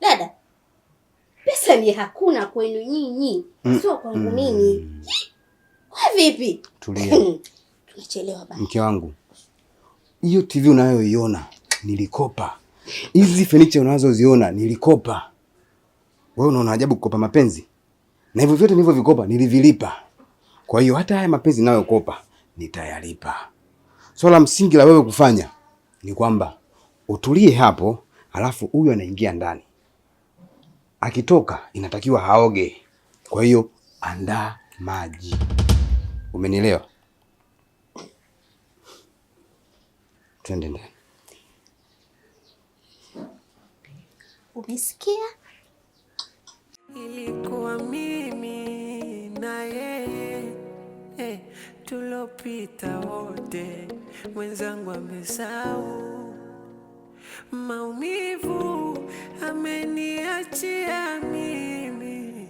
Dada, pesa ni hakuna kwenu nyinyi, sio kwangu mimi. Kwa vipi? Tulia. Tunachelewa bana. Mke wangu, hiyo TV unayoiona nilikopa. Hizi furniture unazoziona nilikopa. Wewe unaona ajabu kukopa mapenzi? Na hivyo vyote nilivyovikopa nilivilipa. Kwa hiyo hata haya mapenzi ninayokopa nitayalipa. Swala msingi la wewe kufanya ni kwamba utulie hapo, alafu huyu anaingia ndani. Akitoka inatakiwa haoge. Kwa hiyo andaa maji. Umenielewa? Twende ndani. Umesikia? Ilikuwa mimi na yeye, tulopita wote, mwenzangu amesahau. Maumivu ameniachia mimi,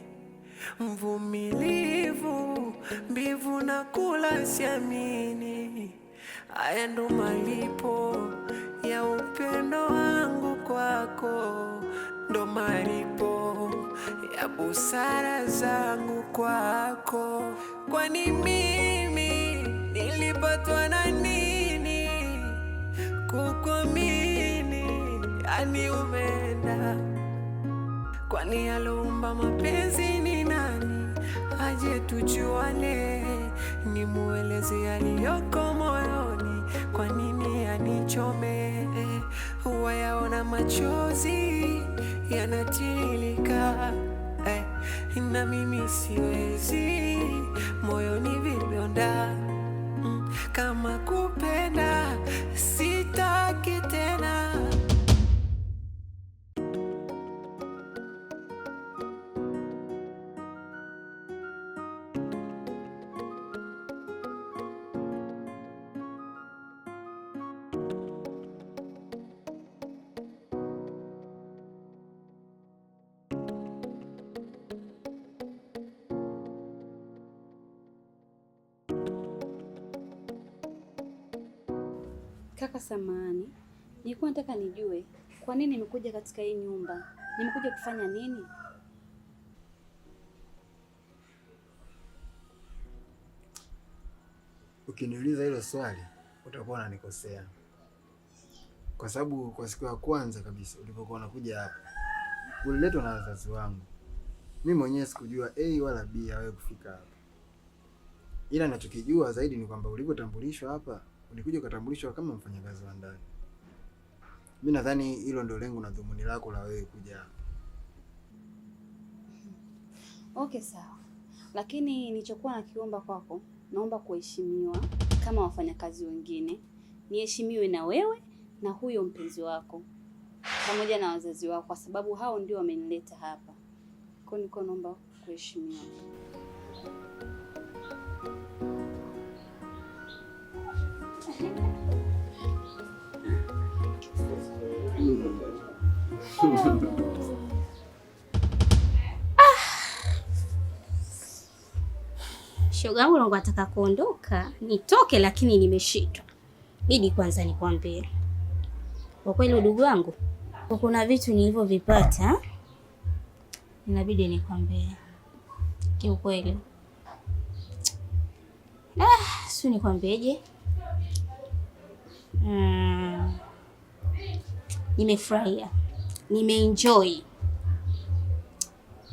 mvumilivu, mbivu na kula siamini. Haya ndo malipo ya upendo wangu kwako, ndo malipo ya busara zangu kwako. Kwani mimi nilipatwa na nini kukuamini? Yani umeenda. Kwani aliumba mapenzi ni nani? Aje tujuane, nimueleze yaliyoko moyoni. Kwa nini anichome? Wayaona machozi yanatiririka, na mimi siwezi, moyoni vidonda. Kama kupenda sitaki tena. Kaka samahani, nilikuwa nataka nijue kwa nini nimekuja katika hii nyumba. Nimekuja kufanya nini? Ukiniuliza hilo swali utakuwa unanikosea. Kwa sababu kwa siku ya kwanza kabisa ulipokuwa unakuja hapa, uliletwa na wazazi wangu. Mimi mwenyewe sikujua A wala B ya wewe kufika hapa. Ila ninachokijua zaidi ni kwamba ulipotambulishwa hapa, ulikuja ukatambulishwa kama mfanyakazi wa ndani. Mimi nadhani hilo ndio lengo na dhumuni lako la wewe kuja hapa. Okay, sawa. Lakini nilichokuwa nakiomba kwako, naomba kuheshimiwa kama wafanyakazi wengine. Niheshimiwe na wewe na huyo mpenzi wako pamoja na wazazi wako, kwa sababu hao ndio wamenileta hapa. Kwa hiyo niko naomba kuheshimiwa. Shoga yangu naomba nataka kuondoka, nitoke lakini nimeshitwa. Bidi kwanza nikwambie. Kwa kweli udugu wangu, kuna vitu nilivyovipata. Inabidi nikwambie. Kiukweli. Si nikwambieje? Nimefurahia. Nimeenjoy.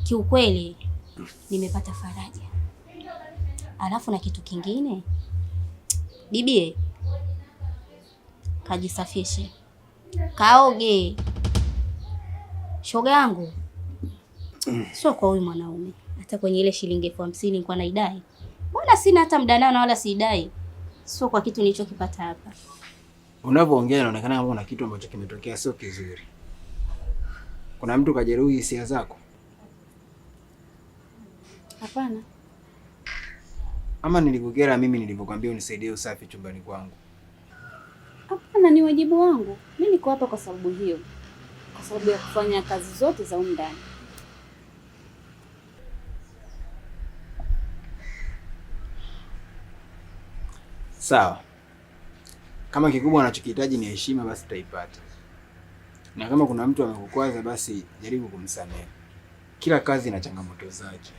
Kiukweli nimepata faraja. Alafu na kitu kingine, bibi kajisafishe, kaoge. Shoga yangu, sio kwa huyu mwanaume. Hata kwenye ile shilingi 50,000 nilikuwa naidai, mbona sina hata mdanano wala sidai. Sio kwa kitu nilichokipata hapa. Unavyoongea inaonekana kama kuna kitu ambacho kimetokea sio kizuri. Kuna mtu kajeruhi hisia zako? Hapana. Ama nilikukera mimi nilipokuambia unisaidie usafi chumbani kwangu? Hapana, ni wajibu wangu. Mimi niko hapa kwa sababu hiyo. Kwa sababu ya kufanya kazi zote za humu ndani. Sawa. Kama kikubwa anachokihitaji ni heshima, basi utaipata. na kama kuna mtu amekukwaza basi jaribu kumsamehe. Kila kazi ina changamoto zake.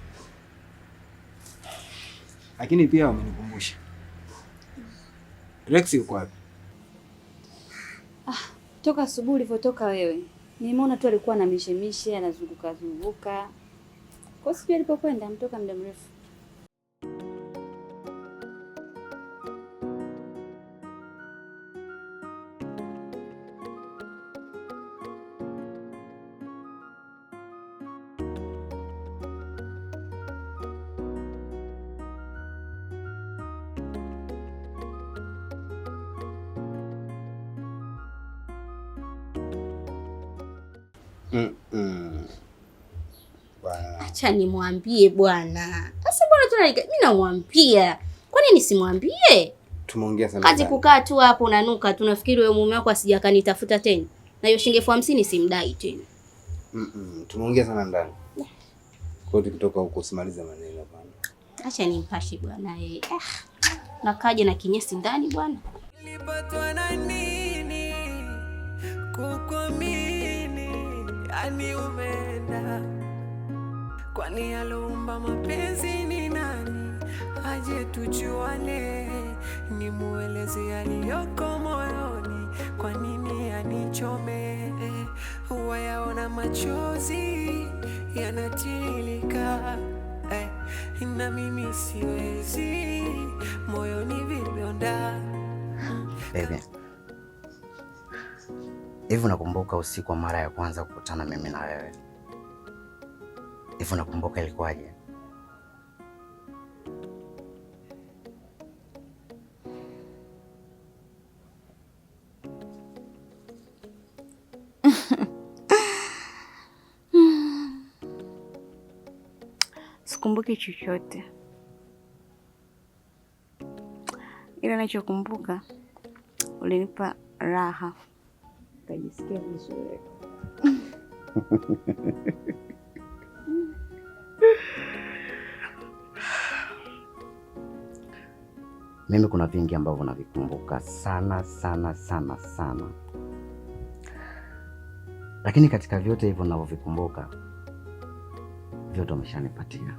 Lakini pia wamenikumbusha. Rex yuko wapi? Toka asubuhi ulivyotoka wewe. Nimeona tu alikuwa na mishemishe, anazunguka zunguka. Kwa sijui alipokwenda, mtoka muda mrefu. Acha nimwambie bwana. Sasa mbona tunalika? Mimi namwambia. Kwa nini nisimwambie? Tumeongea sana. Kazi kukaa tu hapo unanuka, tunafikiri wewe mume wako asija kanitafuta tena. Na hiyo shilingi 50 simdai tena. Tumeongea sana ndani. Kwa hiyo tukitoka huko usimalize maneno bwana. Acha nimpashe bwana yeye. Nakaje na kinyesi ndani bwana. Nilipatwa na nini kukuamini, yani umeenda. Kwani aliumba mapenzi ni nani? Aje tujuane, nimueleze yaliyoko moyoni. Kwa nini anichome? Huwa yaona machozi yanatiririka, na mimi siwezi, moyoni vidonda. Baby, hivi unakumbuka usiku wa mara ya kwanza kukutana mimi na wewe? Hivi unakumbuka ilikuwaje? Sikumbuki chochote. Ila ninachokumbuka ulinipa raha. Kajisikia vizuri. Mimi kuna vingi ambavyo navikumbuka sana sana sana sana. Lakini katika vyote hivyo ninavyovikumbuka, vyote umeshanipatia.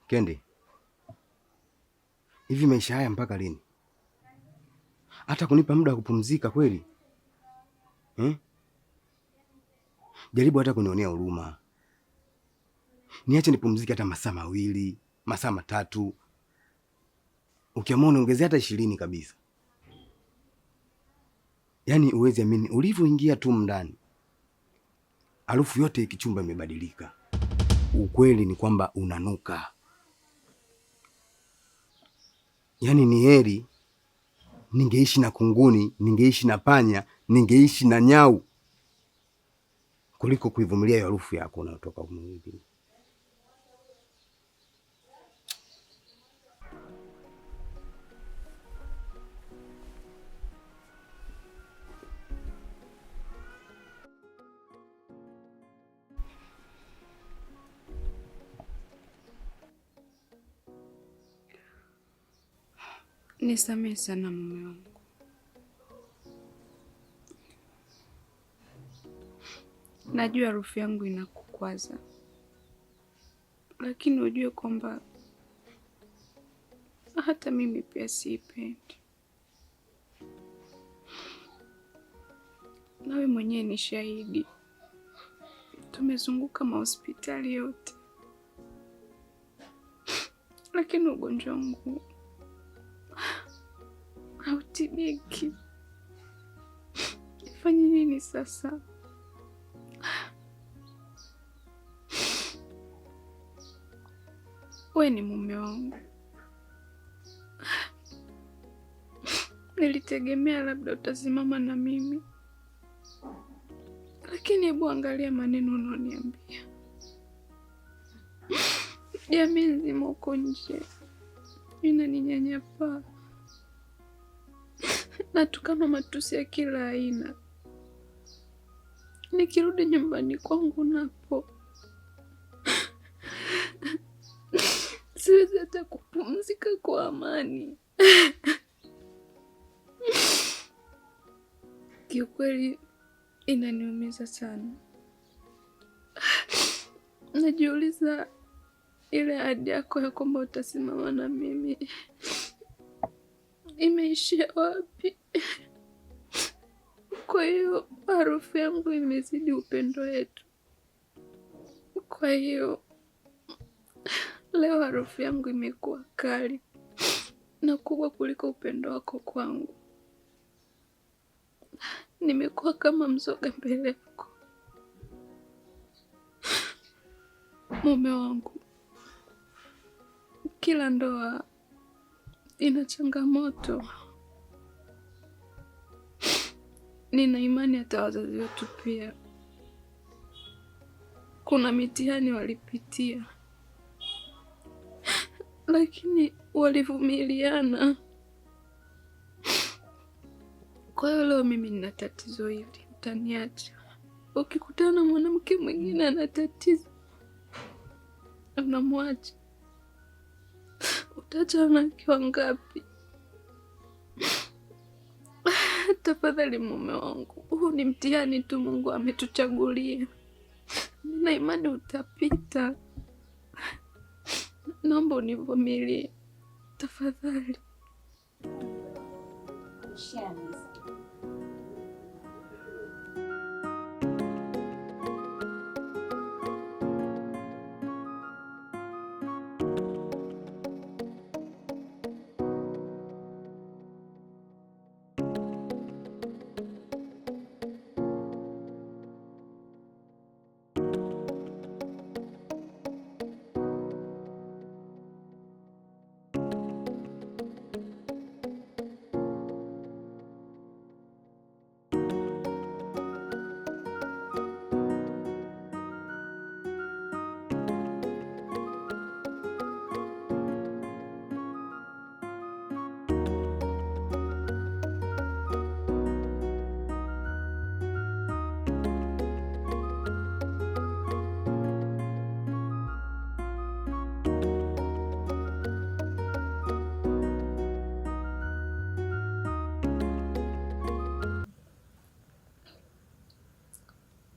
Kendi, hivi maisha haya mpaka lini? Hata kunipa muda wa kupumzika kweli? Jaribu hata kunionea huruma. Niache nipumzike hata masaa 2, masaa 3. Ukiamua niongezea hata 20 kabisa. Yaani uwezi amini ulivyoingia tu ndani, harufu yote ikichumba imebadilika. Ukweli ni kwamba unanuka. Yaani ni heri ningeishi na kunguni, ningeishi na panya, ningeishi na nyau kuliko kuivumilia hiyo harufu yako unayotoka mwilini. Nisamehe sana mume wangu. Najua harufu yangu inakukwaza, lakini ujue kwamba hata mimi pia siipendi. Nawe mwenyewe ni shahidi. Tumezunguka mahospitali yote, lakini ugonjwa wangu hautibiki. Nifanye nini sasa? We ni mume wangu, Nilitegemea labda utasimama na mimi, lakini hebu angalia maneno unaoniambia. Jamii nzima uko nje inaninyanyapaa, natukana matusi ya kila aina. Nikirudi nyumbani kwangu napo siwezi hata kupumzika kwa amani. Kiukweli inaniumiza sana. Najiuliza ile ahadi yako ya kwamba utasimama na mimi imeishia wapi? Kwa hiyo harufu yangu imezidi upendo wetu. Kwa hiyo leo harufu yangu imekuwa kali na kubwa kuliko upendo wako kwangu. Nimekuwa kama mzoga mbele yako. Mume wangu, kila ndoa ina changamoto. Nina imani hata wazazi wetu pia kuna mitihani walipitia, lakini walivumiliana. Kwa hiyo leo mimi nina tatizo hili, utaniacha? Ukikutana na mwanamke mwingine ana tatizo, unamwacha? Utachana akiwa ngapi? Tafadhali mume wangu, huu ni mtihani tu Mungu ametuchagulia. Nina imani utapita. Naomba univumilie tafadhali.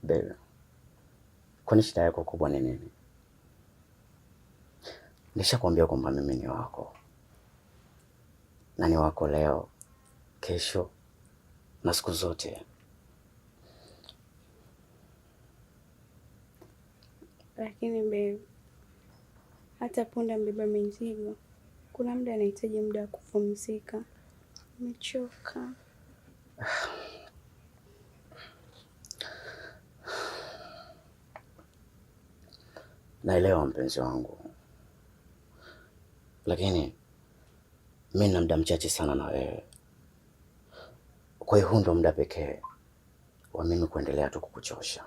Bebe, kwani shida yako kubwa ni nini? Nishakwambia kwamba mimi ni wako, na ni wako leo, kesho na siku zote. Lakini babe, hata punda mbeba mizigo, kuna muda anahitaji muda wa kupumzika. Nimechoka. Naelewa mpenzi wangu, lakini mimi nina muda mchache sana na wewe. Kwa hiyo huu ndo muda pekee wa mimi kuendelea tu kukuchosha.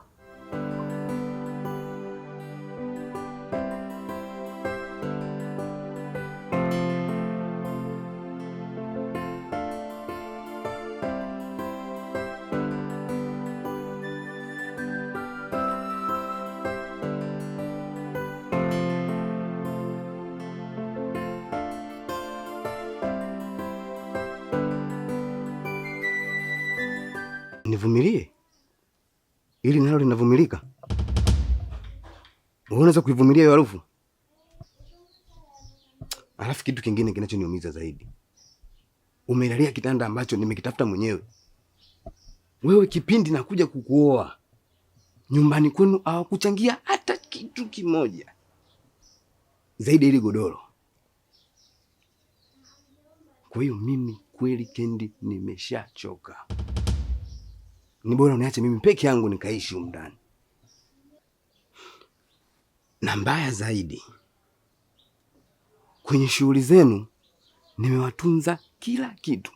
Nivumilie? Ili nalo linavumilika? Unaweza kuivumilia hiyo harufu? Alafu kitu kingine kinachoniumiza zaidi, umelalia kitanda ambacho nimekitafuta mwenyewe. Wewe kipindi nakuja kukuoa nyumbani kwenu hawakuchangia hata kitu kimoja zaidi ili godoro. Kwa hiyo mimi kweli Kendi nimeshachoka. Ni bora uniache mimi peke yangu nikaishi huko ndani. Na mbaya zaidi, kwenye shughuli zenu nimewatunza kila kitu.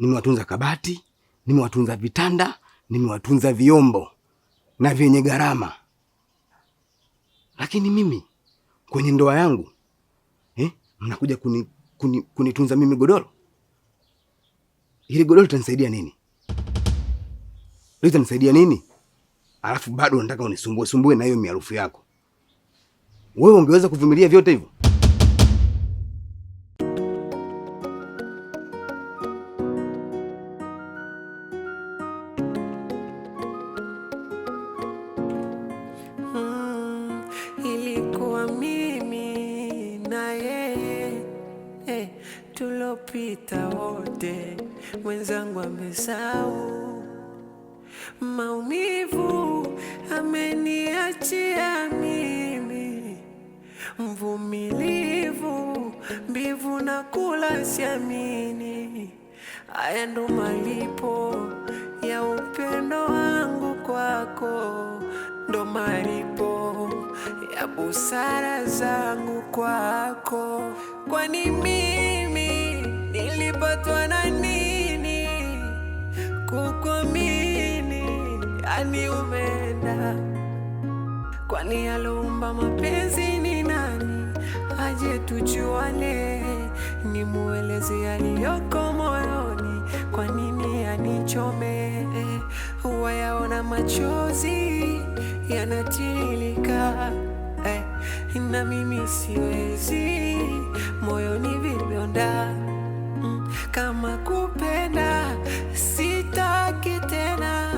nimewatunza kabati, nimewatunza vitanda, nimewatunza vyombo na vyenye gharama. Lakini mimi kwenye ndoa yangu mnakuja kunitunza mimi godoro? Hili godoro litanisaidia nini? Litanisaidia nini? Alafu bado unataka unisumbue na hiyo miharufu yako. Wewe ungeweza kuvumilia vyote hivyo? Ilikuwa mimi na yeye tulopita wote, mwenzangu amesahau maumivu ameniachia mimi, mvumilivu mbivu na kula siamini. Haya ndo malipo ya upendo wangu kwako, ndo malipo ya busara zangu kwako. Kwani mimi nilipatwa na nini kukuamini? Yani umeenda. Kwani aloumba mapenzi ni nani? Aje tujuane, nimueleze yaliyoko moyoni. Kwa nini anichome? Wayaona machozi yanatiririka, na mimi siwezi, moyoni vidonda. Kama kupenda sitaki tena.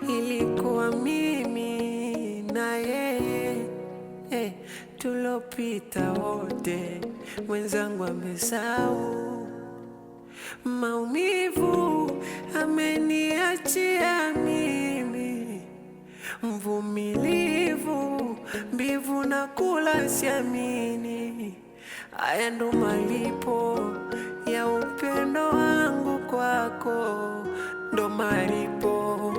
Ilikuwa mimi na yeye tulopita wote, mwenzangu amesahau maumivu ameniachia mimi, mvumilivu mbivu na kula siamini. Haya ndo malipo ya upendo wangu kwako, ndo malipo